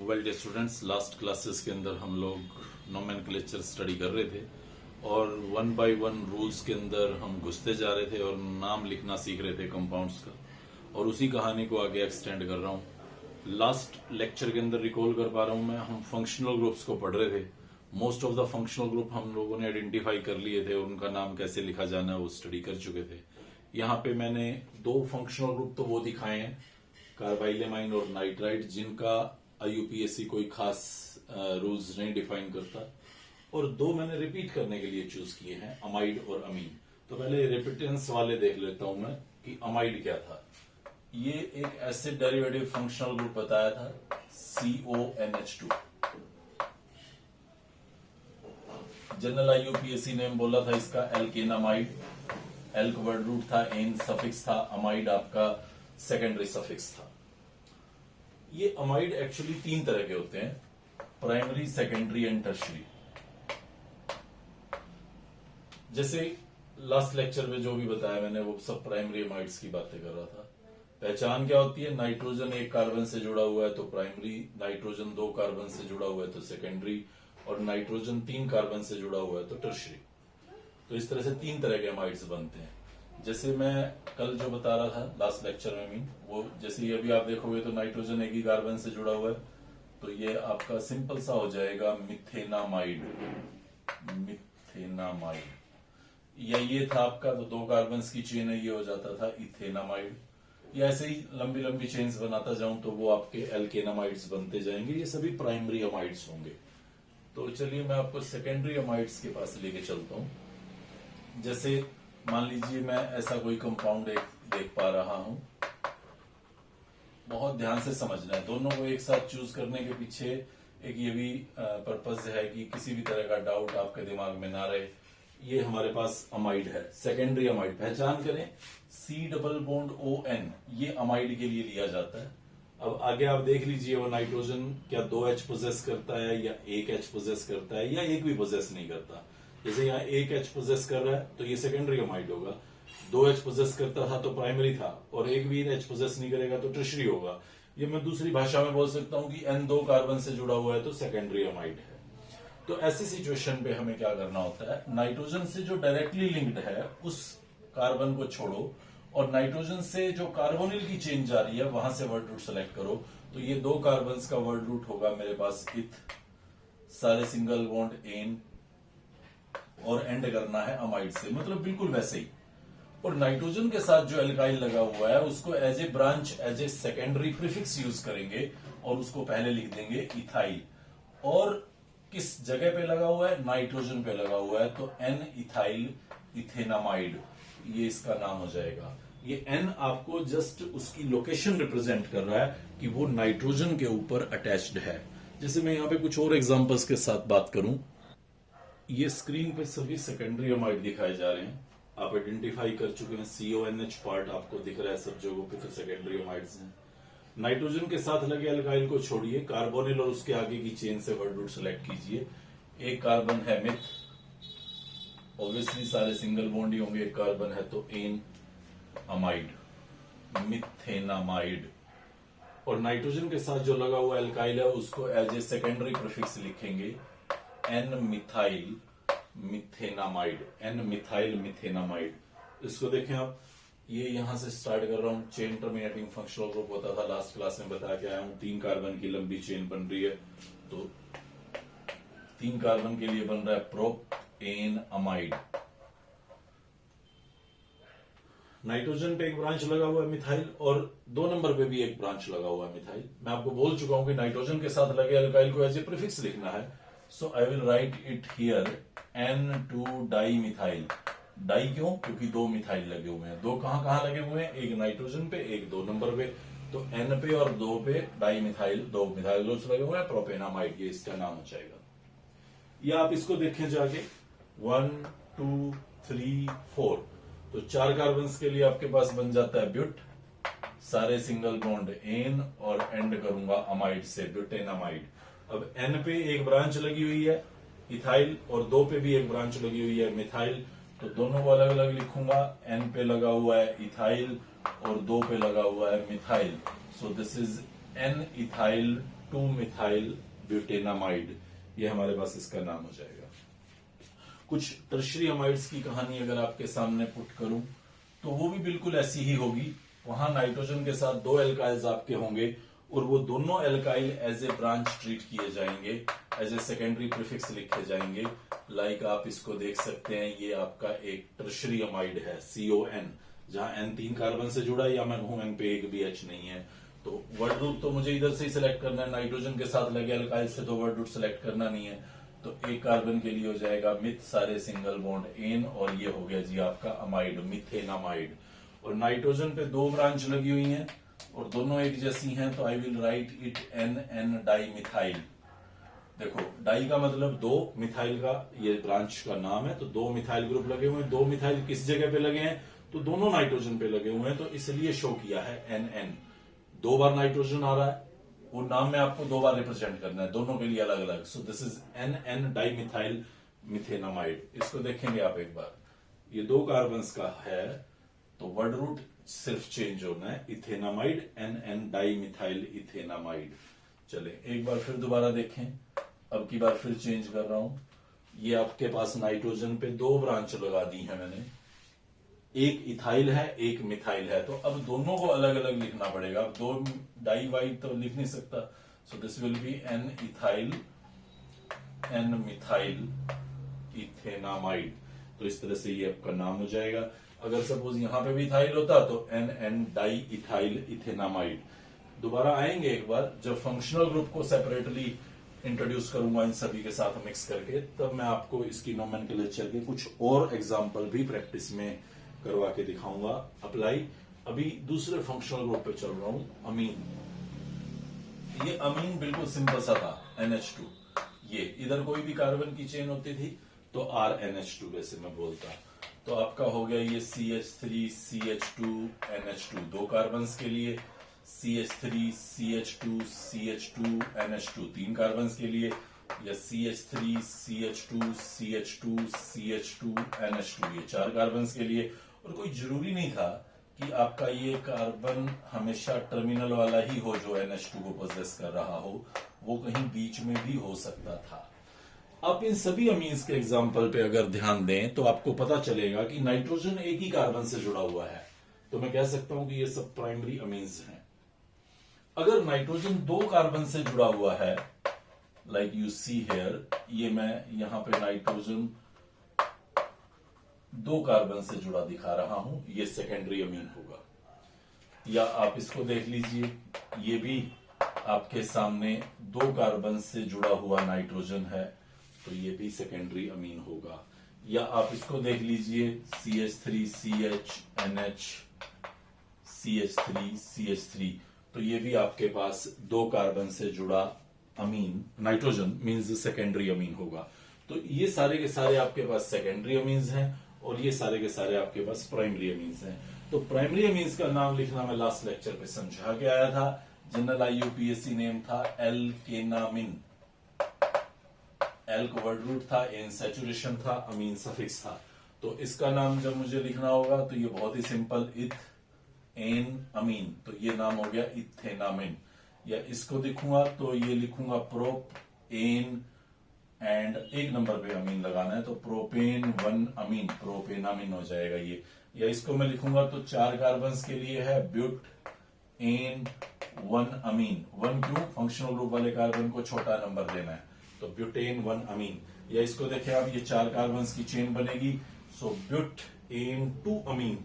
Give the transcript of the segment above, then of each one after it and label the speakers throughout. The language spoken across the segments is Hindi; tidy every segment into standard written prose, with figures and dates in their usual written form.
Speaker 1: Well dear students, last classes के अंदर हम लोग नोमेनक्लेचर स्टडी कर रहे थे और वन बाय वन रूल्स के अंदर हम घुसते जा रहे थे और नाम लिखना सीख रहे थे कंपाउंड्स का, और उसी कहानी को आगे एक्सटेंड कर रहा हूँ। लास्ट लेक्चर के अंदर रिकॉल कर पा रहा हूँ मैं, हम फंक्शनल ग्रुप्स को पढ़ रहे थे। Most of the functional group हम लोगों ने आइडेंटिफाई कर लिए थे और उनका नाम कैसे लिखा जाना है वो स्टडी कर चुके थे। यहाँ पे मैंने दो फंक्शनल ग्रुप तो वो दिखाए हैं, कार्बाइलेमाइन और नाइट्राइट, जिनका आईयूपीएससी कोई खास रूल्स नहीं डिफाइन करता, और दो मैंने रिपीट करने के लिए चूज किए हैं, अमाइड और अमीन। तो पहले रिपीटेंस वाले देख लेता हूं मैं कि अमाइड क्या था। ये एक एसिड डेरिवेटिव फंक्शनल ग्रुप बताया था, CONH2। जनरल आईयूपीएससी ने बोला था इसका एल्केनामाइड। एल्क वर्ड रूट था, एन सफिक्स था, अमाइड आपका सेकेंडरी सफिक्स था। ये अमाइड एक्चुअली तीन तरह के होते हैं, प्राइमरी, सेकेंडरी एंड टर्शरी। जैसे लास्ट लेक्चर में जो भी बताया मैंने वो सब प्राइमरी अमाइड्स की बातें कर रहा था। पहचान क्या होती है, नाइट्रोजन एक कार्बन से जुड़ा हुआ है तो प्राइमरी, नाइट्रोजन दो कार्बन से जुड़ा हुआ है तो सेकेंडरी, और नाइट्रोजन तीन कार्बन से जुड़ा हुआ है तो टर्शरी। तो इस तरह से तीन तरह के अमाइड्स बनते हैं। जैसे मैं कल जो बता रहा था लास्ट लेक्चर में वो जैसे ये अभी आप देखोगे तो नाइट्रोजन एक ही कार्बन से जुड़ा हुआ है, तो ये आपका सिंपल सा हो जाएगा मिथेनामाइड। मिथेनामाइड, या ये था आपका तो दो कार्बन की चेन है, ये हो जाता था इथेनामाइड। या ऐसे ही लंबी लंबी चेन्स बनाता जाऊं तो वो आपके एल्केनामाइड्स बनते जाएंगे। ये सभी प्राइमरी अमाइड्स होंगे। तो चलिए मैं आपको सेकेंडरी अमाइड्स के पास लेके चलता हूं। जैसे मान लीजिए मैं ऐसा कोई कंपाउंड एक देख पा रहा हूं, बहुत ध्यान से समझना है। दोनों को एक साथ चूज करने के पीछे एक ये भी पर्पज है कि किसी भी तरह का डाउट आपके दिमाग में ना रहे। ये हमारे पास अमाइड है, सेकेंडरी अमाइड। पहचान करें, C+ON, ये अमाइड के लिए लिया जाता है। अब आगे आप देख लीजिए वो नाइट्रोजन क्या 2H पोजेस करता है या 1H पोजेस करता है या एक भी पोजेस नहीं करता। जैसे यहाँ 1H पोजेस कर रहा है तो ये सेकेंडरी अमाइड होगा, 2H पोजेस करता था तो प्राइमरी था, और एक भी H पोजेस नहीं करेगा तो टर्शरी होगा। ये मैं दूसरी भाषा में बोल सकता हूं कि N दो कार्बन से जुड़ा हुआ है तो सेकेंडरी अमाइड है। तो ऐसी सिचुएशन पे हमें क्या करना होता है, नाइट्रोजन से जो डायरेक्टली लिंक्ड है उस कार्बन को छोड़ो और नाइट्रोजन से जो कार्बोनिल की चेन जा रही है वहां से वर्ड रूट सेलेक्ट करो। तो ये दो कार्बन का वर्ड रूट होगा मेरे पास इथ, सारे सिंगल बॉन्ड एन, और एंड करना है अमाइड से, मतलब बिल्कुल वैसे ही। और नाइट्रोजन के साथ जो एल्काइल लगा हुआ है उसको as a branch, as a secondary prefix use करेंगे और उसको पहले लिख देंगे इथाइल। और किस जगह पे लगा हुआ है, नाइट्रोजन पे लगा हुआ है, तो एन इथाइल इथेनामाइड, ये इसका नाम हो जाएगा। ये एन आपको जस्ट उसकी लोकेशन रिप्रेजेंट कर रहा है कि वो नाइट्रोजन के ऊपर अटैच्ड है। जैसे मैं यहाँ पे कुछ और एग्जांपल्स के साथ बात करूं, ये स्क्रीन पे सभी सेकेंडरी अमाइड दिखाए जा रहे हैं, आप आइडेंटिफाई कर चुके हैं। CONH पार्ट आपको दिख रहा है सब जगहों पे, तो सेकेंडरी अमाइड्स हैं। नाइट्रोजन के साथ लगे एल्काइल को छोड़िए, कार्बोनिल और उसके आगे की चेन से वर्ड रूट सेलेक्ट कीजिए। एक कार्बन है मिथ, ऑब्वियसली सारे सिंगल बॉन्ड ही होंगे, एक कार्बन है तो एन अमाइड, मिथेनामाइड। और नाइट्रोजन के साथ जो लगा हुआ एल्काइल है उसको एज ए सेकेंडरी प्रीफिक्स लिखेंगे एन मिथाइल मिथेनामाइड, एन मिथाइल मिथेनामाइड। इसको देखें आप, ये यहां से स्टार्ट कर रहा हूं, चेन टर्मिनेटिंग फंक्शनल ग्रुप होता था, लास्ट क्लास में बता के आया हूं। तीन कार्बन की लंबी चेन बन रही है, तो तीन कार्बन के लिए बन रहा है प्रोपेन अमाइड। नाइट्रोजन पे एक ब्रांच लगा हुआ है मिथाइल, और दो नंबर पे भी एक ब्रांच लगा हुआ है मिथाइल। मैं आपको बोल चुका हूं कि नाइट्रोजन के साथ लगे एल्काइल को एज ए प्रीफिक्स लिखना है, so I will write it here N2 di methyl. Di क्यों, क्योंकि दो मिथाइल लगे हुए हैं। दो कहां कहां लगे हुए हैं, एक नाइट्रोजन पे, एक दो नंबर पे, तो N पे और दो पे डाई मिथाइल, दो मिथाइल ग्रुप्स लगे हुए हैं, प्रोपेनामाइड, ये इसका नाम हो जाएगा। या आप इसको देखें जाके 1 2 3 4, तो चार कार्बन के लिए आपके पास बन जाता है ब्यूट, सारे सिंगल बॉन्ड एन, और एंड करूंगा अमाइड से, ब्यूटेनामाइड। अब एन पे एक ब्रांच लगी हुई है इथाइल, और दो पे भी एक ब्रांच लगी हुई है मिथाइल, तो दोनों को अलग अलग लिखूंगा। एन पे लगा हुआ है इथाइल और दो पे लगा हुआ है methyl, so this is N ethyl 2 methyl butanamide, ये हमारे पास इसका नाम हो जाएगा। कुछ टर्शरी अमाइड्स की कहानी अगर आपके सामने पुट करूं तो वो भी बिल्कुल ऐसी ही होगी। वहां नाइट्रोजन के साथ 2 एल्काइल्स आपके होंगे और वो दोनों alkyl as a branch treat किए जाएंगे, एज ए सेकेंडरी प्रीफिक्स लिखे जाएंगे। लाइक आप इसको देख सकते हैं, ये आपका एक टर्शरी अमाइड है CON, जहां N 3 कार्बन से जुड़ा है, या मैं कहूं N पे एक भी H नहीं है। तो वर्ड रूट तो मुझे इधर से ही सिलेक्ट करना है, नाइट्रोजन के साथ लगे एल्काइल से तो वर्ड रूट सिलेक्ट करना नहीं है। तो एक कार्बन के लिए हो जाएगा मिथ, सारे सिंगल बॉन्ड एन, और ये हो गया जी आपका अमाइड, मिथेनामाइड। और नाइट्रोजन पे 2 ब्रांच लगी हुई हैं और दोनों एक जैसी हैं, तो आई will write it NN dimethyl. देखो डाई का मतलब 2, मिथाइल का ये ब्रांच का नाम है, तो 2 मिथाइल ग्रुप लगे हुए हैं। 2 मिथाइल किस जगह पे लगे हैं, तो दोनों नाइट्रोजन पे लगे हुए हैं, तो इसलिए शो किया है NN। 2 बार नाइट्रोजन आ रहा है, वो नाम में आपको 2 बार रिप्रेजेंट करना है, दोनों के लिए अलग अलग। So this is NN dimethyl methanamide. इसको देखेंगे आप एक बार, ये 2 कार्बन्स का है, तो वर्ड रूट सिर्फ चेंज होना है, इथेनामाइड, NN डाइमिथाइल इथेनामाइड। चले एक बार फिर दोबारा देखें, अब की बार फिर चेंज कर रहा हूं। ये आपके पास नाइट्रोजन पे 2 ब्रांच लगा दी है मैंने, एक इथाइल है एक मिथाइल है, तो अब दोनों को अलग अलग लिखना पड़ेगा। अब 2 डाई वाइड तो लिख नहीं सकता, so this will be N ethyl N methyl ethanamide. तो इस तरह से ये आपका नाम हो जाएगा। अगर सपोज यहां पे भी इथाइल होता तो NN डाई इथाइल इथेनामाइड। दोबारा आएंगे एक बार, जब फंक्शनल ग्रुप को सेपरेटली इंट्रोड्यूस करूंगा इन सभी के साथ मिक्स करके, तब मैं आपको इसकी नोमेनक्लेचर के कुछ और एग्जाम्पल भी प्रैक्टिस में करवा के दिखाऊंगा अप्लाई। अभी दूसरे फंक्शनल ग्रुप पे चल रहा हूं, अमीन। ये अमीन बिल्कुल सिंपल सा था, NH2। ये इधर कोई भी कार्बन की चेन होती थी तो RNH2 वैसे मैं बोलता, तो आपका हो गया ये CH3 CH2 NH2, 2 कार्बन के लिए, CH3 CH2 CH2 NH2 3 carbon के लिए, या CH3 CH2 CH2 CH2 NH2 ये 4 कार्बन के लिए। और कोई जरूरी नहीं था कि आपका ये कार्बन हमेशा टर्मिनल वाला ही हो जो NH2 को पोजेस कर रहा हो, वो कहीं बीच में भी हो सकता था। आप इन सभी अमीन्स के एग्जाम्पल पे अगर ध्यान दें तो आपको पता चलेगा कि नाइट्रोजन एक ही कार्बन से जुड़ा हुआ है, तो मैं कह सकता हूं कि ये सब प्राइमरी अमीन्स हैं। अगर नाइट्रोजन 2 कार्बन से जुड़ा हुआ है, लाइक यू सी हेयर, ये मैं यहां पे नाइट्रोजन 2 कार्बन से जुड़ा दिखा रहा हूं, ये सेकेंडरी अमीन होगा। या आप इसको देख लीजिए, ये भी आपके सामने 2 कार्बन से जुड़ा हुआ नाइट्रोजन है, तो ये भी सेकेंडरी अमीन होगा। या आप इसको देख लीजिए, CH3 CH NH CH3 CH3, तो ये भी आपके पास 2 कार्बन से जुड़ा अमीन नाइट्रोजन मींस सेकेंडरी अमीन होगा। तो ये सारे के सारे आपके पास सेकेंडरी अमीन्स हैं और ये सारे के सारे आपके पास प्राइमरी अमीन्स हैं। तो प्राइमरी अमीन्स का नाम लिखना मैं लास्ट लेक्चर पे समझा के आया था। जनरल IUPAC नेम था एल्केनामिन। एल को वर्ड रूट था, एन सैचुरेशन था, अमीन सफिक्स था। तो इसका नाम जब मुझे लिखना होगा तो ये बहुत ही सिंपल, इथ एन अमीन, तो ये नाम हो गया इथेनामिन। या इसको लिखूंगा तो ये लिखूंगा प्रोप एन एंड 1 नंबर पे अमीन लगाना है तो प्रोपेन 1 अमीन, प्रोपेनामिन हो जाएगा ये। या इसको मैं लिखूंगा तो 4 कार्बन के लिए है ब्यूट एन 1 अमीन। 1 क्यों? फंक्शनल ग्रुप वाले कार्बन को छोटा नंबर देना है, तो ब्यूटेन 1 अमीन। या इसको देखें आप, ये 4 कार्बन की चेन बनेगी, सो ब्यूट एन 2 अमीन।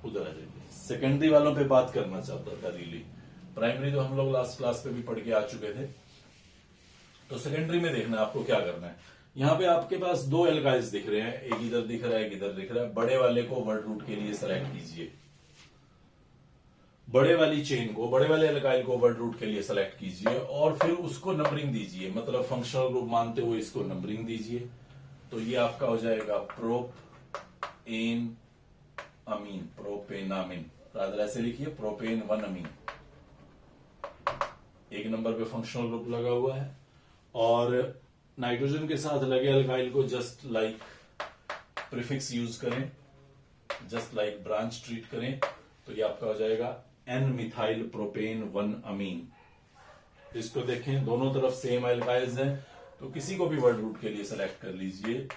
Speaker 1: उधर आ जाइए, सेकेंडरी वालों पे बात करना चाहता था रियली। प्राइमरी तो हम लोग लास्ट क्लास पे भी पढ़ के आ चुके थे, तो सेकेंडरी में देखना आपको क्या करना है। यहां पे आपके पास 2 एल्काइल्स दिख रहे हैं, एक इधर दिख रहा है एक इधर दिख रहा है। बड़े वाले को वर्ड रूट के लिए सेलेक्ट कीजिए, बड़े वाली चेन को, बड़े वाले एल्काइल को वर्ड रूट के लिए सेलेक्ट कीजिए और फिर उसको नंबरिंग दीजिए, मतलब फंक्शनल ग्रुप मानते हुए इसको नंबरिंग दीजिए। तो ये आपका हो जाएगा प्रोप एन अमीन, प्रोपेनामिन। रादर ऐसे लिखिए, प्रोपेन 1 अमीन। 1 नंबर पे फंक्शनल ग्रुप लगा हुआ है और नाइट्रोजन के साथ लगे एल्काइल को जस्ट लाइक प्रीफिक्स यूज करें, जस्ट लाइक ब्रांच ट्रीट करें, तो ये आपका हो जाएगा N मिथाइल प्रोपेन 1 अमीन। इसको देखें, दोनों तरफ सेम एल्काइल्स हैं, तो किसी को भी वर्ड रूट के लिए सेलेक्ट कर लीजिए,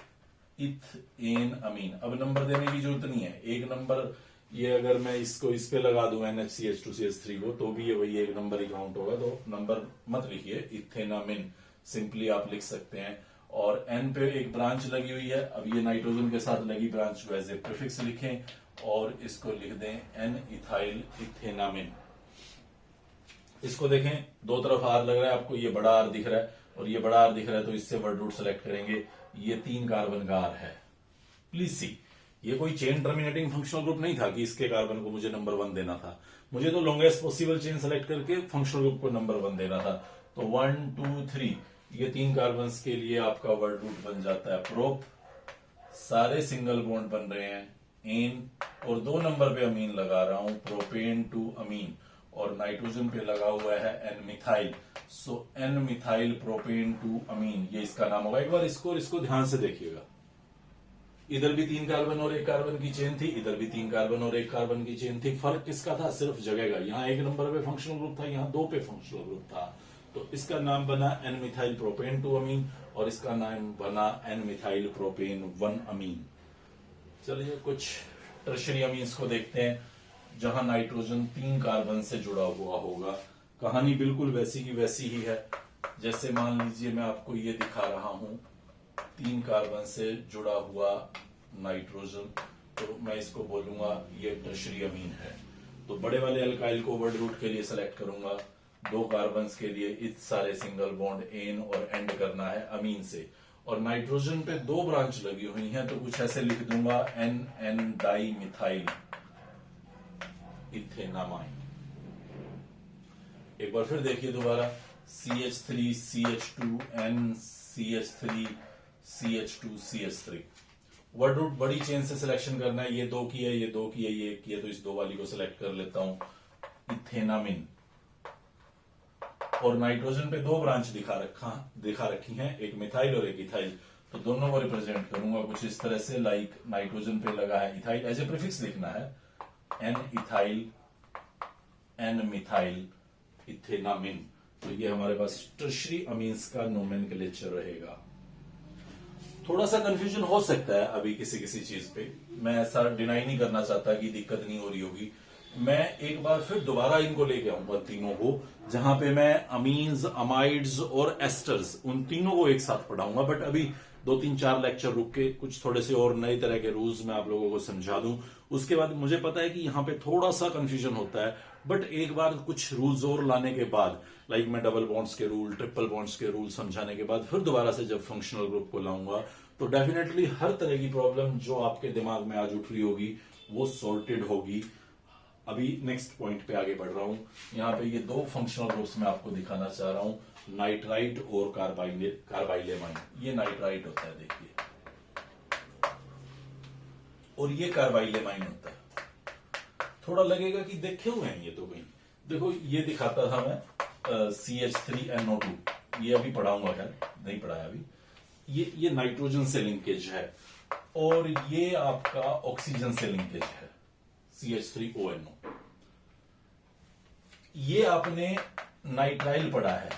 Speaker 1: इथेन अमीन। अब नंबर देने की जरूरत नहीं है, एक नंबर ये अगर मैं इसको इस पे लगा दूं NHCH2CH3 को, तो भी ये वही एक नंबर ही काउंट होगा, तो नंबर मत लिखिए, इथेनामिन सिंपली आप लिख सकते हैं। और एन पे एक ब्रांच लगी हुई है, अब ये नाइट्रोजन के साथ लगी ब्रांच को एज ए प्रीफिक्स लिखें और इसको लिख दें एन इथाइल इथेनामिन। इसको देखें, दो तरफ आर लग रहा है आपको, ये बड़ा आर दिख रहा है और ये बड़ा आर दिख रहा है, तो इससे वर्ड रूट सेलेक्ट करेंगे, ये 3 कार्बन का आर है। प्लीज सी, ये कोई चेन टर्मिनेटिंग फंक्शनल ग्रुप नहीं था कि इसके कार्बन को मुझे नंबर 1 देना था, मुझे तो लॉन्गेस्ट पॉसिबल चेन सेलेक्ट करके फंक्शनल ग्रुप को नंबर 1 देना था। तो 1 2 3 ये 3 कार्बन के लिए आपका वर्ड रूट बन जाता है प्रोप, सारे सिंगल बॉन्ड बन रहे हैं एन, और 2 नंबर पे अमीन लगा रहा हूं, प्रोपेन टू अमीन, और नाइट्रोजन पे लगा हुआ है एन मिथाइल, सो एन मिथाइल प्रोपेन टू अमीन, ये इसका नाम होगा। एक बार इसको ध्यान से देखिएगा, इधर भी 3 कार्बन और 1 कार्बन की चेन थी, इधर भी 3 कार्बन और 1 कार्बन की चेन थी। फर्क किसका था? सिर्फ जगह का। यहाँ 1 नंबर पे फंक्शनल ग्रुप था, यहाँ 2 पे फंक्शनल ग्रुप था, तो इसका नाम बना एन मिथाइल प्रोपेन टू अमीन और इसका नाम बना एन मिथाइल प्रोपेन 1 अमीन। चलिए कुछ टर्शरी अमीन्स को देखते हैं जहां नाइट्रोजन 3 कार्बन से जुड़ा हुआ होगा। कहानी बिल्कुल वैसी की वैसी ही है, जैसे मान लीजिए मैं आपको ये दिखा रहा हूं 3 कार्बन से जुड़ा हुआ नाइट्रोजन, तो मैं इसको बोलूंगा ये टर्शरी अमीन है। तो बड़े वाले अल्काइल को वर्ड रूट के लिए सेलेक्ट करूंगा, 2 कार्बन के लिए इस सारे सिंगल बॉन्ड एन और एंड करना है अमीन से, और नाइट्रोजन पे 2 ब्रांच लगी हुई हैं, तो कुछ ऐसे लिख दूंगा N N dimethyl ethanamine. एक बार फिर देखिए दोबारा, CH3 CH2 N CH3 CH2 CH3। Word root बड़ी चेन से सिलेक्शन करना है, ये 2 की है, ये 2 की है, ये 1 की है, तो इस 2 वाली को सिलेक्ट कर लेता हूं, इथेनामिन। और नाइट्रोजन पे 2 ब्रांच दिखा रखी हैं, एक मिथाइल और एक इथाइल, तो दोनों को रिप्रेजेंट करूंगा कुछ इस तरह से, लाइक नाइट्रोजन पे लगा है इथाइल, एज ए प्रीफिक्स लिखना है एन इथाइल एन मिथाइल इथेनामिन। तो ये हमारे पास टर्शरी अमीन्स का नोमेनक्लेचर रहेगा। थोड़ा सा कंफ्यूजन हो सकता है अभी किसी किसी चीज पे, मैं ऐसा डिनाई नहीं करना चाहता कि दिक्कत नहीं हो रही होगी। मैं एक बार फिर दोबारा इनको लेके आऊंगा तीनों को, जहां पे मैं अमीन्स अमाइड्स और एस्टर्स उन तीनों को एक साथ पढ़ाऊंगा, बट अभी 2-3-4 लेक्चर रुक के कुछ थोड़े से और नए तरह के रूल्स मैं आप लोगों को समझा दूं। उसके बाद मुझे पता है कि यहाँ पे थोड़ा सा कंफ्यूजन होता है, बट एक बार कुछ रूल्स और लाने के बाद, लाइक मैं डबल बॉन्ड्स के रूल, ट्रिपल बॉन्ड्स के रूल समझाने के बाद फिर दोबारा से जब फंक्शनल ग्रुप को लाऊंगा, तो डेफिनेटली हर तरह की प्रॉब्लम जो आपके दिमाग में आज उठ रही होगी वो सॉर्टेड होगी। अभी नेक्स्ट पॉइंट पे आगे बढ़ रहा हूं। यहाँ पे ये 2 फंक्शनल ग्रुप्स मैं आपको दिखाना चाह रहा हूं, नाइट्राइट और कार्बाइलेमाइन। ये नाइट्राइट होता है देखिए, और ये कार्बाइलेमाइन होता है। थोड़ा लगेगा कि देखे हुए हैं ये तो कहीं, देखो ये दिखाता था मैं CH3NO2, ये अभी पढ़ाऊंगा, खैर नहीं पढ़ाया अभी। ये नाइट्रोजन से लिंकेज है और ये आपका ऑक्सीजन से लिंकेज है CH3ONO। ये आपने नाइट्राइल पढ़ा है,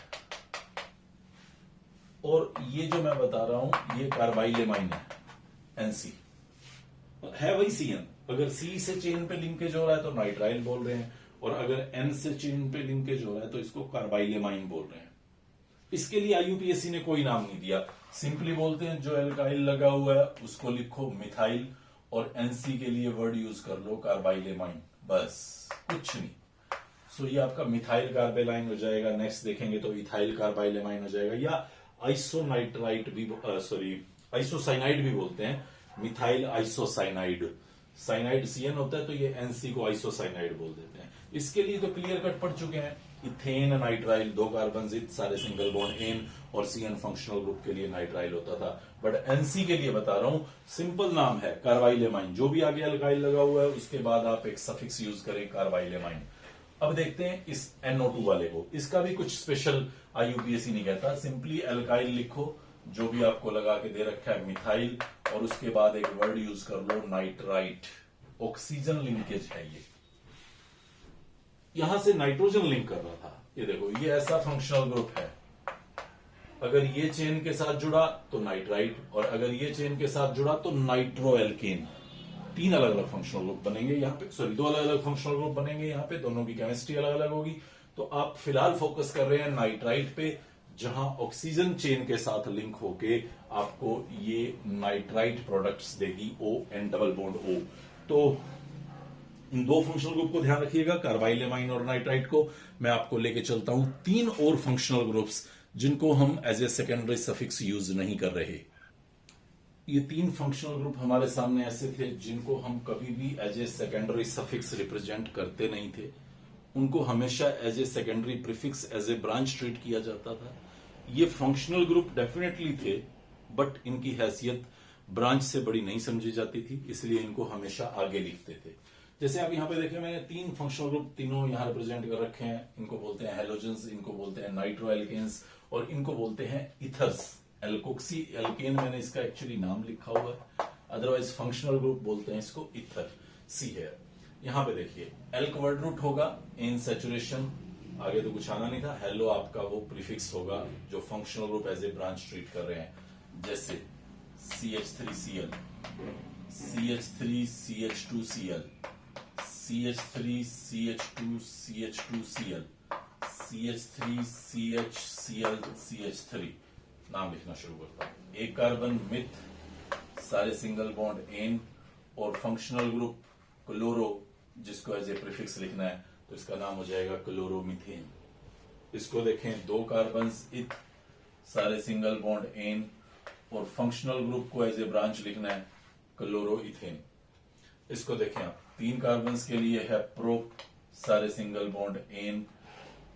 Speaker 1: और ये जो मैं बता रहा हूं ये कार्बाइलेमाइन है, NC है वही CN। अगर C से चेन पे लिंकेज हो रहा है तो नाइट्राइल बोल रहे हैं, और अगर N से चेन पे लिंकेज हो रहा है तो इसको कार्बाइलेमाइन बोल रहे हैं। इसके लिए IUPAC ने कोई नाम नहीं दिया, सिंपली बोलते हैं जो एल्काइल लगा हुआ है उसको लिखो मिथाइल, और NC के लिए वर्ड यूज कर लो कार्बाइलेमाइन, बस कुछ नहीं। सो ये आपका मिथाइल कार्बाइलाइन हो जाएगा। नेक्स्ट देखेंगे तो इथाइल कार्बाइलेमाइन हो जाएगा, या आइसोनाइट्राइट भी, आइसोसाइनाइड भी बोलते हैं, मिथाइल आइसोसाइनाइड। साइनाइड CN होता है तो ये NC को आइसोसाइनाइड बोल देते हैं। इसके लिए तो क्लियर कट पढ़ चुके हैं, इथेन नाइट्राइल, 2 कार्बन, सारे सिंगल बॉन्ड एन, और CN फंक्शनल ग्रुप के लिए नाइट्राइल होता था। बट NC के लिए बता रहा हूं, सिंपल नाम है कार्बाइलेमाइन। जो भी आगे अल्काइल लगा हुआ है उसके बाद आप एक सफिक्स यूज करें कार्बाइलेमाइन। अब देखते हैं इस NO2 वाले को, इसका भी कुछ स्पेशल IUPAC नहीं कहता, सिंपली एल्काइल लिखो जो भी आपको लगा के दे रखा है मिथाइल, और उसके बाद एक वर्ड यूज कर लो नाइट्राइट। ऑक्सीजन लिंकेज है ये, यहां से नाइट्रोजन लिंक कर रहा था, ये देखो, ये ऐसा फंक्शनल ग्रुप है। अगर ये चेन के साथ जुड़ा तो नाइट्राइट, और अगर ये चेन के साथ जुड़ा तो नाइट्रो एल्केन। तीन अलग अलग फंक्शनल ग्रुप बनेंगे यहाँ पे, सॉरी दो अलग अलग फंक्शनल ग्रुप बनेंगे यहाँ पे, दोनों की केमिस्ट्री अलग अलग होगी। तो आप फिलहाल फोकस कर रहे हैं नाइट्राइट पे, जहां ऑक्सीजन चेन के साथ लिंक होके आपको ये नाइट्राइट प्रोडक्ट्स देगी, ON डबल बॉन्ड O। तो इन दो फंक्शनल ग्रुप को ध्यान रखिएगा, कार्बाइलेमाइन और नाइट्राइट को। मैं आपको लेके चलता हूं तीन और फंक्शनल ग्रुप्स जिनको हम as a secondary suffix use नहीं कर रहे। ये तीन फंक्शनल ग्रुप हमारे सामने ऐसे थे जिनको हम कभी भी as a secondary suffix represent करते नहीं थे। उनको हमेशा as a secondary prefix, as a branch treat किया जाता था। ये फंक्शनल ग्रुप डेफिनेटली थे, बट इनकी हैसियत ब्रांच से बड़ी नहीं समझी जाती थी, इसलिए इनको हमेशा आगे लिखते थे। जैसे आप यहाँ पे देखें, मैंने तीन फंक्शनल ग्रुप तीनों यहाँ रिप्रेजेंट कर रखे हैं। इनको बोलते हैं हेलोजेंस, इनको बोलते हैं नाइट्रो एल्केन्स, और इनको बोलते हैं इथर्स। एल्कोक्सी एल्केन मैंने इसका एक्चुअली नाम लिखा हुआ है, अदरवाइज फंक्शनल ग्रुप बोलते हैं इसको इथर। सी है यहाँ पे देखिए, एल्क वर्ड रूट होगा, इन सैचुरेशन, आगे तो कुछ आना नहीं था। हेलो आपका वो प्रीफिक्स होगा जो functional group as a branch treat कर रहे हैं, जैसे CH3Cl, CH3CH2Cl, CH3CH2CH2Cl, CH3CHClCH3। नाम लिखना शुरू करता हूं। एक कार्बन मिथ, सारे सिंगल बॉन्ड एन, और फंक्शनल ग्रुप क्लोरो, जिसको एज ए प्रीफिक्स लिखना है तो इसका नाम हो जाएगा क्लोरोमीथेन। इसको देखें, दो कार्बन इथ, सारे सिंगल बॉन्ड एन, और फंक्शनल ग्रुप को एज ए ब्रांच लिखना है क्लोरोइथेन। इसको देखें आप, तीन कार्बन के लिए है प्रो, सारे सिंगल बॉन्ड एन,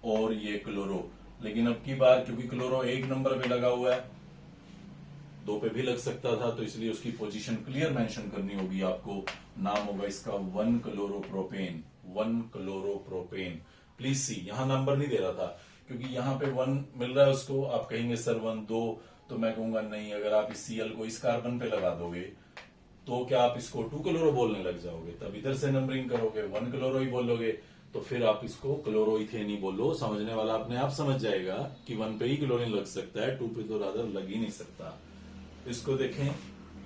Speaker 1: और ये क्लोरो। लेकिन अब की बार क्योंकि क्लोरो एक नंबर पे लगा हुआ है, दो पे भी लग सकता था, तो इसलिए उसकी पोजीशन क्लियर मेंशन करनी होगी आपको। नाम होगा इसका 1 क्लोरोप्रोपेन, 1 क्लोरोप्रोपेन। प्लीज सी, यहां नंबर नहीं दे रहा था क्योंकि यहां पे 1 मिल रहा है उसको। आप कहेंगे सर 1 2, तो मैं कहूंगा नहीं, अगर आप इस Cl को इस कार्बन पे लगा दोगे तो क्या आप इसको 2 क्लोरो बोलने लग जाओगे? तब इधर से नंबरिंग करोगे, 1 क्लोरो ही बोलोगे, तो फिर आप इसको क्लोरोइथेन ही बोलो। समझने वाला अपने आप समझ जाएगा कि 1 पे ही क्लोरीन लग सकता है, 2 पे तो रादर लग ही नहीं सकता। इसको देखें,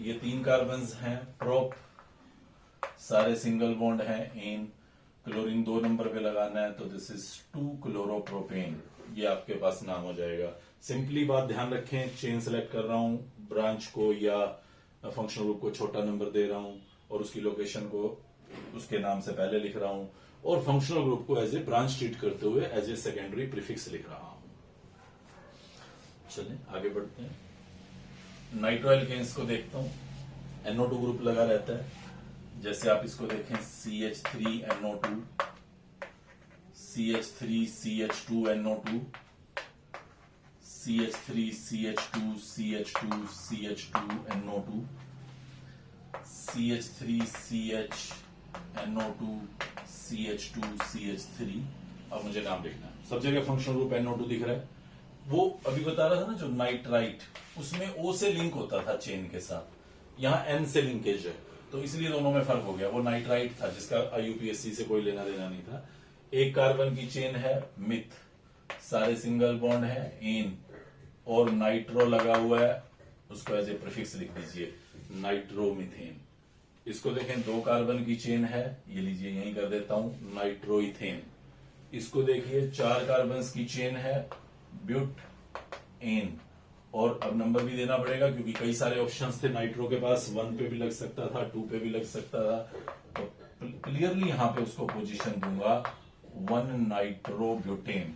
Speaker 1: ये तीन कार्बन हैं प्रोप, सारे सिंगल बॉन्ड हैं एन, क्लोरीन 2 नंबर पे लगाना है तो दिस इज 2 क्लोरोप्रोपेन। ये आपके पास नाम हो जाएगा। सिंपली बात ध्यान रखें, चेन सेलेक्ट कर रहा हूं, ब्रांच को या फंक्शनल ग्रुप को छोटा नंबर दे रहा हूं, और उसकी लोकेशन को उसके नाम से पहले लिख रहा हूं, और फंक्शनल ग्रुप को एज ए ब्रांच ट्रीट करते हुए एज ए सेकेंडरी प्रीफिक्स लिख रहा हूं। चलिए आगे बढ़ते हैं। नाइट्रो एल्केन्स को देखता हूं, NO2 ग्रुप लगा रहता है। जैसे आप इसको देखें, CH3NO2, CH3CH2NO2, CH3CH2CH2CH2NO2, CH3CHNO2, CH2CH3। अब मुझे नाम लिखना है। सब जगह फंक्शनल ग्रुप NO2 दिख रहा है। वो अभी बता रहा था ना जो नाइट्राइट, उसमें O से लिंक होता था चेन के साथ, यहाँ N से लिंकेज है, तो इसलिए दोनों में फर्क हो गया। वो नाइट्राइट था जिसका IUPAC से कोई लेना देना नहीं था। एक कार्बन की चेन है मिथ, सारे सिंगल बॉन्ड है एन, और नाइट्रो लगा हुआ है, उसको एज ए प्रीफिक्स लिख दीजिए नाइट्रोमीथेन। इसको देखें, दो कार्बन की चेन है, ये लीजिए यहीं कर देता हूं, नाइट्रोइथेन। इसको देखिए, 4 कार्बन की चेन है ब्यूट एन, और अब नंबर भी देना पड़ेगा क्योंकि कई सारे ऑप्शंस थे नाइट्रो के पास, 1 पे भी लग सकता था, 2 पे भी लग सकता था, तो क्लियरली यहां पे उसको पोजीशन दूंगा 1 नाइट्रोब्यूटेन।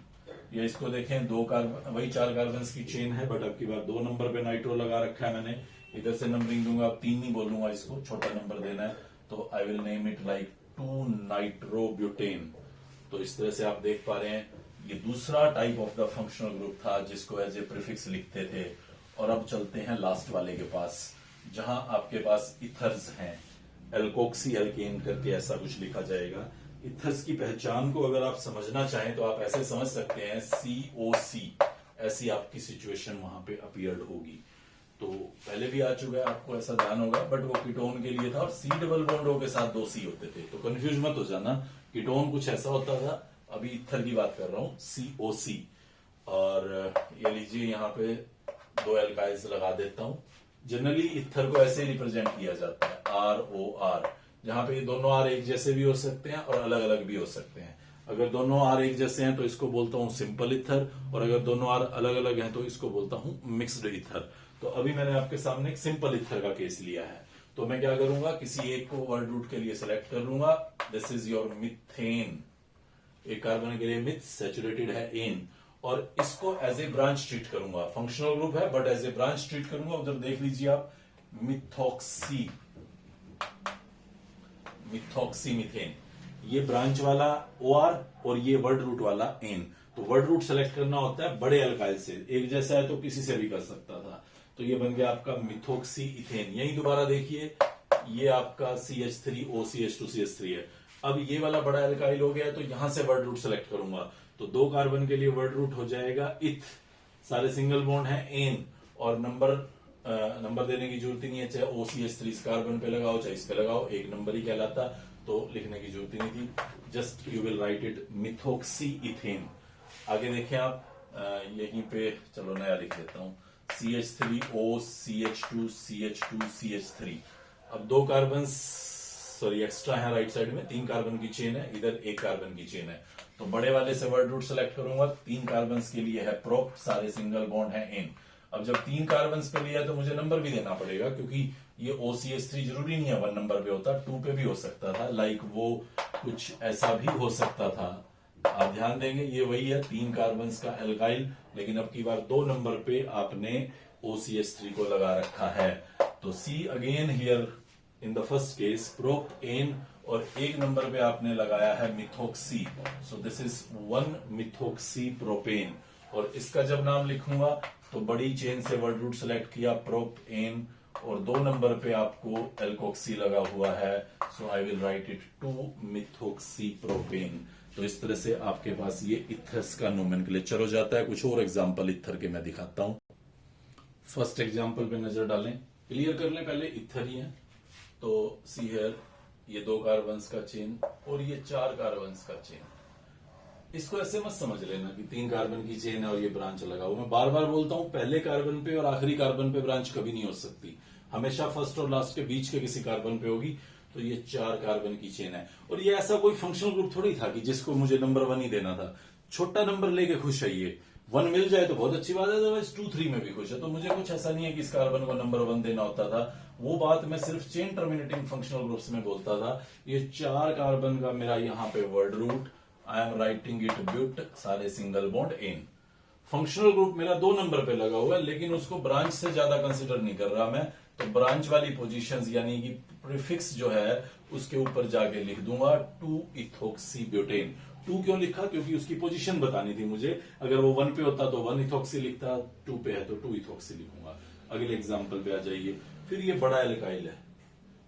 Speaker 1: या इसको देखें, दो कार्बन, वही 4 कार्बन की चेन है, बट अब की बार 2 नंबर पे नाइट्रो लगा रखा है मैंने। इधर से नंबरिंग दूंगा, अब 3 नहीं बोलूंगा, इसको छोटा नंबर देना है, तो I will name it like 2 नाइट्रोब्यूटेन। तो इस तरह से आप देख पा रहे हैं, ये दूसरा type of the functional group था जिसको एज ए प्रीफिक्स लिखते थे। और अब चलते हैं लास्ट वाले के पास, जहां आपके पास इथर्स हैं, एल्कोक्सी एल्केन करके ऐसा कुछ लिखा जाएगा। इथर्स की पहचान को अगर आप समझना चाहें तो आप ऐसे समझ सकते हैं, COC, ऐसी आपकी सिचुएशन वहां पे अपीयर्ड होगी। तो पहले भी आ चुका है, आपको ऐसा ध्यान होगा, बट वो कीटोन के लिए था, और C डबल बॉन्ड O के साथ 2 C होते थे, तो कंफ्यूज मत हो जाना। कीटोन कुछ ऐसा होता था, अभी इथर की बात कर रहा हूं, COC। और ये लीजिए यहाँ पे 2 एल्काइल्स लगा देता हूं। जनरली इथर को ऐसे रिप्रेजेंट किया जाता है ROR, जहां पे ये दोनों R एक जैसे भी हो सकते हैं और अलग अलग भी हो सकते हैं। अगर दोनों R एक जैसे हैं तो इसको बोलता हूं सिंपल इथर, और अगर दोनों R अलग अलग हैं तो इसको बोलता हूं मिक्स्ड इथर। तो अभी मैंने आपके सामने एक सिंपल इथर का केस लिया है, तो मैं क्या करूंगा, किसी एक को वर्ड रूट के लिए सिलेक्ट कर लूंगा। दिस इज योर मिथेन, एक कार्बन के लिए मिथ सैचुरेटेड है एन, और इसको एज ए ब्रांच ट्रीट करूंगा। फंक्शनल ग्रुप है but as a branch treat करूंगा। उधर देख लीजिए आप, मिथॉक्सी, मिथॉक्सी मिथेन, ये ब्रांच वाला OR और ये वर्ड रूट वाला एन। तो वर्ड रूट सेलेक्ट करना होता है बड़े अल्काइल से, एक जैसा है तो किसी से भी कर सकता था। तो ये बन गया आपका मिथॉक्सी इथेन। यही दोबारा देखिए, ये आपका CH3OCH2CH3 है। अब ये वाला बड़ा एल्काइल हो गया, तो यहां से वर्ड रूट सेलेक्ट करूंगा, तो 2 कार्बन के लिए वर्ड रूट हो जाएगा इथ, सारे सिंगल बॉन्ड है एन, और नंबर देने की जरूरत ही नहीं है, चाहे OCH3 इस कार्बन पे लगाओ चाहे इस पे लगाओ, एक नंबर ही कहलाता, तो लिखने की जरूरत ही नहीं थी। Just you will write it methoxy ethane. आगे देखें आप, यहीं पे चलो नया लिख देता हूं, CH3OCH2CH2CH3। अब 2 कार्बन एक्स्ट्रा है राइट साइड में, 3 कार्बन की चेन है, इधर 1 कार्बन की चेन है। तो बड़े वाले से वर्ड रूट सेलेक्ट करूंगा, 3 कार्बन के लिए है प्रोप, सारे सिंगल बॉन्ड है एन। अब जब 3 कार्बन पे लिया तो मुझे नंबर भी देना पड़ेगा, क्योंकि ये OCH3 जरूरी नहीं है 1 नंबर पे होता, 2 पे भी हो सकता था, लाइक वो कुछ ऐसा भी हो सकता था। आप ध्यान देंगे, ये वही है 3 कार्बन का एल्काइल, लेकिन अब की बार 2 नंबर पे आपने OCH3 को लगा रखा है। तो see again here in the first case prop ane, और 1 नंबर पे आपने लगाया है methoxy, so this is 1 methoxy propane. और इसका जब नाम लिखूंगा तो बड़ी चेन से वर्ड रूट सेलेक्ट किया प्रोप एन, और 2 नंबर पे आपको एल्कोक्सी लगा हुआ है, so I will write it 2 methoxy propane. तो इस तरह से आपके पास ये इथर्स का नोमेनक्लेचर हो जाता है। कुछ और एग्जांपल इथर के मैं दिखाता हूं। फर्स्ट एग्जांपल पे नजर डालें, क्लियर कर लें, पहले इथर ही है। तो सी हियर, ये 2 कार्बन का चेन और ये 4 कार्बन का चेन। इसको ऐसे मत समझ लेना कि 3 कार्बन की चेन है और ये ब्रांच लगा हुआ। मैं बार बार बोलता हूं, पहले कार्बन पे और आखिरी कार्बन पे ब्रांच कभी नहीं हो सकती, हमेशा फर्स्ट और लास्ट के बीच के किसी कार्बन पे होगी। तो ये 4 कार्बन की चेन है, और ये ऐसा कोई फंक्शनल ग्रुप थोड़ी था कि जिसको मुझे नंबर 1 ही देना था। छोटा नंबर लेके खुश है, ये 1 मिल जाए तो बहुत अच्छी बात है, अदरवाइज 2, 3 में भी खुश है। तो मुझे कुछ ऐसा नहीं है कि इस कार्बन को नंबर 1 देना होता था, वो बात मैं सिर्फ चेन टर्मिनेटिंग फंक्शनल ग्रुप्स में बोलता था। ये 4 कार्बन का मेरा यहाँ पे word root, I am writing it but, सारे single bond ane. Functional group मेरा 2 नंबर पे लगा हुआ है, लेकिन उसको ब्रांच से ज्यादा कंसिडर नहीं कर रहा मैं, तो ब्रांच वाली पोजीशंस यानी कि प्रीफिक्स जो है उसके ऊपर जाके लिख दूंगा 2 इथोक्सी ब्यूटेन। 2 क्यों लिखा, क्योंकि उसकी पोजीशन बतानी थी मुझे। अगर वो 1 पे होता तो 1 इथोक्सी लिखता, 2 पे है तो 2 इथोक्सी लिखूंगा। अगले एग्जाम्पल पे आ जाइए। फिर ये बड़ा एल्काइल है,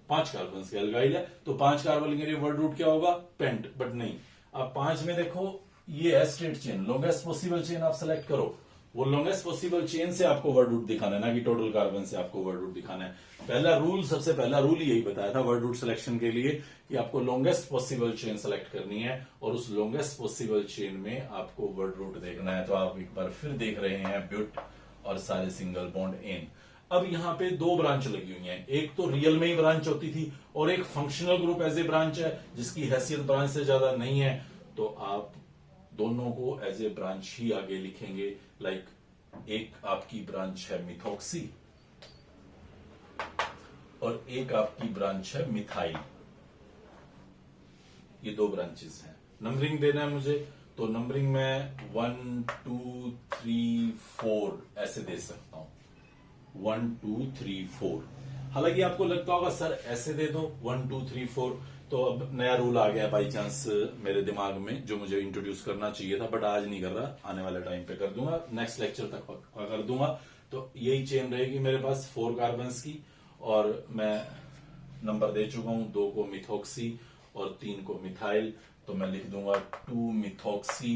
Speaker 1: 5 कार्बन का एल्काइल है, तो 5 कार्बन के लिए वर्ड रूट क्या होगा, पेंट, बट नहीं। अब 5 में देखो, ये है straight chain, longest possible chain आप सेलेक्ट करो। वो लॉन्गेस्ट पॉसिबल चेन से आपको वर्ड रूट दिखाना है, ना कि टोटल कार्बन से आपको वर्ड रूट दिखाना है। पहला रूल, सबसे पहला रूल यही बताया था वर्ड रूट सिलेक्शन के लिए कि आपको लॉन्गेस्ट पॉसिबल चेन सेलेक्ट करनी है, और उस लॉन्गेस्ट पॉसिबल चेन में आपको वर्ड रूट देखना है। तो आप एक बार फिर देख रहे हैं ब्यूट और सारे सिंगल बॉन्ड एन। अब यहाँ पे 2 ब्रांच लगी हुई हैं, एक तो रियल में ही ब्रांच होती थी, और एक functional group as a branch है जिसकी हैसियत ब्रांच से ज्यादा नहीं है। तो आप दोनों को एज ए ब्रांच ही आगे लिखेंगे। लाइक एक आपकी ब्रांच है मिथॉक्सी और एक आपकी ब्रांच है मिथाइल, ये 2 ब्रांचेस हैं। नंबरिंग देना है मुझे, तो नंबरिंग में 1 2 3 4 ऐसे दे सकता हूं, 1 2 3 4। हालांकि आपको लगता होगा सर ऐसे दे दो 1 2 3 4, तो अब नया रूल आ गया बाई चांस मेरे दिमाग में, जो मुझे इंट्रोड्यूस करना चाहिए था, बट आज नहीं कर रहा, आने वाले टाइम पे कर दूंगा, नेक्स्ट लेक्चर तक पक्का कर दूंगा। तो यही चेन रहेगी मेरे पास 4 कार्बन की, और मैं नंबर दे चुका हूं, 2 को मिथॉक्सी और 3 को मिथाइल। तो मैं लिख दूंगा 2 मिथॉक्सी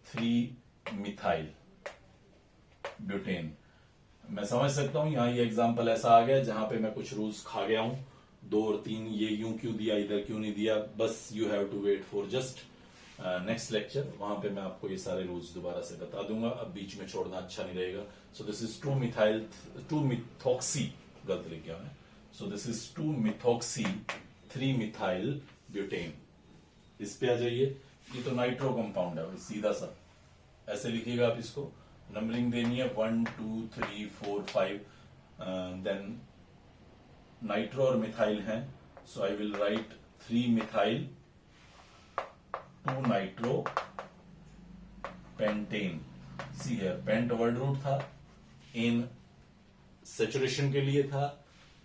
Speaker 1: 3 मिथाइल ब्यूटेन। मैं समझ सकता हूं यहां ये एग्जांपल ऐसा आ गया जहां पे मैं कुछ रूल्स खा गया हूं, 2 और 3 ये यूं क्यों दिया, इधर क्यों नहीं दिया, बस you have to wait for just next lecture, वहां पे मैं आपको ये सारे रूल्स दोबारा से बता दूंगा। अब बीच में छोड़ना अच्छा नहीं रहेगा। सो दिस इज 2 मिथॉक्सी, गलत लिख गया मैं। सो this is 2 methoxy 3 methyl butane. इस पे आ जाइए। ये तो नाइट्रो कंपाउंड है भाई, सीधा सा ऐसे लिखिएगा आप इसको। नंबरिंग देनी है 1 2 3 4 5, देन नाइट्रो और मिथाइल है। So I will write 3 methyl 2 nitro pentane. See है, पेंट वर्ड रूट था, एन सेचुरेशन के लिए था,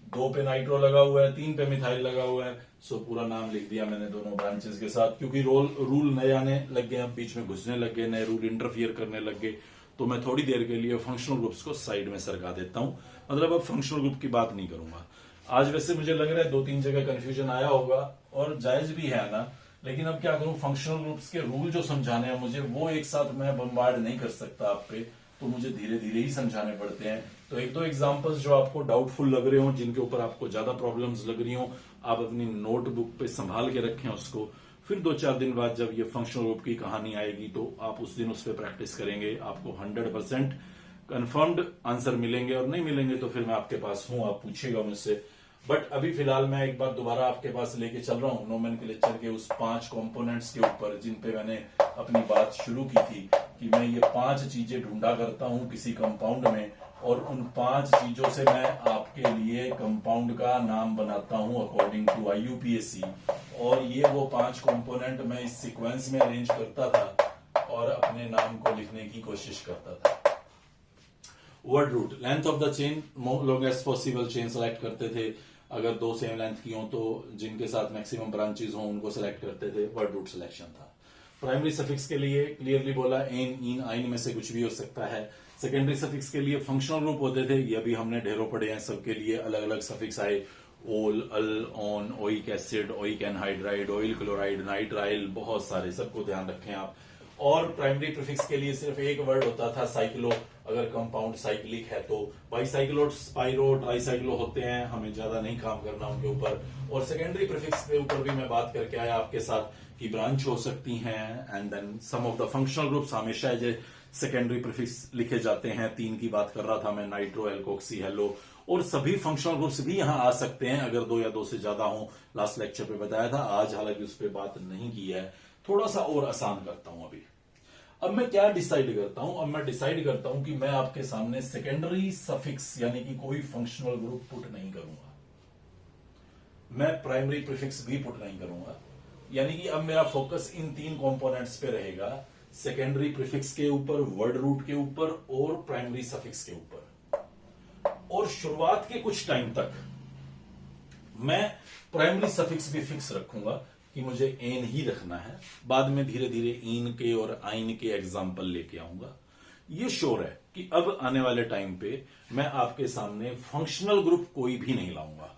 Speaker 1: 2 पे नाइट्रो लगा हुआ है, 3 पे मिथाइल लगा हुआ है। सो पूरा नाम लिख दिया मैंने दोनों ब्रांचेस के साथ, क्योंकि रूल नए आने लग गए, अब बीच में घुसने लग गए, नए रूल इंटरफियर करने लग गए। तो मैं थोड़ी देर के लिए फंक्शनल ग्रुप्स को साइड में सरका देता हूं। मतलब अब फंक्शनल ग्रुप की बात नहीं करूंगा आज। वैसे मुझे लग रहा है 2-3 जगह कंफ्यूजन आया होगा और जायज भी है ना, लेकिन अब क्या करूं, फंक्शनल ग्रुप्स के रूल जो समझाने हैं मुझे, वो एक साथ मैं बम्बार्ड नहीं कर सकता आप पे, तो मुझे धीरे धीरे ही समझाने पड़ते हैं। तो 1-2 एग्जांपल्स जो आपको डाउटफुल लग रहे हो, जिनके ऊपर आपको ज्यादा प्रॉब्लम्स लग रही हो, आप अपनी नोटबुक पे संभाल के रखें उसको। फिर 2-4 दिन बाद जब ये फंक्शनल ग्रुप की कहानी आएगी तो आप उस दिन उस पर प्रैक्टिस करेंगे, आपको 100% कंफर्म्ड आंसर मिलेंगे, और नहीं मिलेंगे तो फिर मैं आपके पास हूं, आप पूछिएगा मुझसे। बट अभी फिलहाल मैं एक बार दोबारा आपके पास लेके चल रहा हूं नोमेनक्लेचर के उस 5 कंपोनेंट्स के ऊपर, जिन पे मैंने अपनी बात शुरू की थी कि मैं ये 5 चीजें ढूंढा करता हूं किसी कंपाउंड में, और उन 5 चीजों से मैं आपके लिए कंपाउंड का नाम बनाता हूं अकॉर्डिंग टू IUPAC। और ये वो 5 कंपोनेंट मैं इस सीक्वेंस में अरेंज करता था और अपने नाम को लिखने की कोशिश करता था। Word root, length of the chain, longest possible chain select करते थे। अगर 2 सेम लेंथ की हो तो जिनके साथ मैक्सिमम ब्रांचेस हो उनको सेलेक्ट करते थे। वर्ड रूट सिलेक्शन था। प्राइमरी सफिक्स के लिए क्लियरली बोला, एन इन आइन में से कुछ भी हो सकता है। सेकेंडरी सफिक्स के लिए फंक्शनल ग्रुप होते थे, ये भी हमने ढेरों पढ़े हैं, सबके लिए अलग अलग सफिक्स आए। Ol, al, one, oic acid, oic anhydride, oyl chloride, nitrile, बहुत सारे, सबको ध्यान रखें आप। और प्राइमरी प्रीफिक्स के लिए सिर्फ एक वर्ड होता था, साइक्लो, अगर कंपाउंड साइक्लिक है तो। बाईसाइक्लो, स्पाइरो, ट्राईसाइक्लो होते हैं, हमें ज्यादा नहीं काम करना उनके ऊपर। और सेकेंडरी प्रीफिक्स के ऊपर भी मैं बात करके आया आपके साथ कि ब्रांच हो सकती हैं, and then some of the functional groups हमेशा जो सेकेंडरी प्रीफिक्स लिखे जाते हैं। 3 की बात कर रहा था मैं, नाइट्रो, एल्कोक्सी, हेलो, और सभी फंक्शनल ग्रुप्स भी यहां आ सकते हैं अगर 2 या 2 से ज्यादा हो। लास्ट लेक्चर पे बताया था, आज हालांकि उस पर बात नहीं की है, थोड़ा सा और आसान करता हूं अभी। अब मैं क्या डिसाइड करता हूं, अब मैं डिसाइड करता हूं कि मैं आपके सामने सेकेंडरी सफिक्स यानी कि कोई फंक्शनल ग्रुप पुट नहीं करूंगा, मैं प्राइमरी प्रीफिक्स भी पुट नहीं करूंगा। यानी कि अब मेरा फोकस इन 3 कंपोनेंट्स पे रहेगा, सेकेंडरी प्रीफिक्स के ऊपर, वर्ड रूट के ऊपर और प्राइमरी सफिक्स के ऊपर। और शुरुआत के कुछ टाइम तक मैं प्राइमरी सफिक्स भी फिक्स रखूंगा कि मुझे एन ही रखना है। बाद में धीरे धीरे इन के और आइन के एग्जाम्पल लेके आऊंगा। ये श्योर है कि अब आने वाले टाइम पे मैं आपके सामने फंक्शनल ग्रुप कोई भी नहीं लाऊंगा,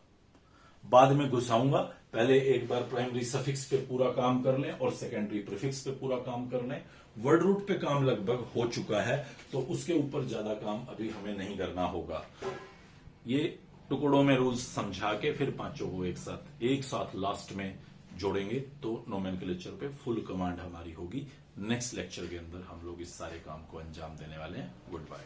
Speaker 1: बाद में घुसाऊंगा। पहले एक बार प्राइमरी सफिक्स पे पूरा काम कर लें और सेकेंडरी प्रीफिक्स पे पूरा काम कर लें। वर्ड रूट पे काम लगभग हो चुका है, तो उसके ऊपर ज्यादा काम अभी हमें नहीं करना होगा। ये टुकड़ों में रूल्स समझा के फिर 5 को एक साथ लास्ट में जोड़ेंगे, तो नोमेनक्लेचर पे फुल कमांड हमारी होगी। नेक्स्ट लेक्चर के अंदर हम लोग इस सारे काम को अंजाम देने वाले हैं। Good bye.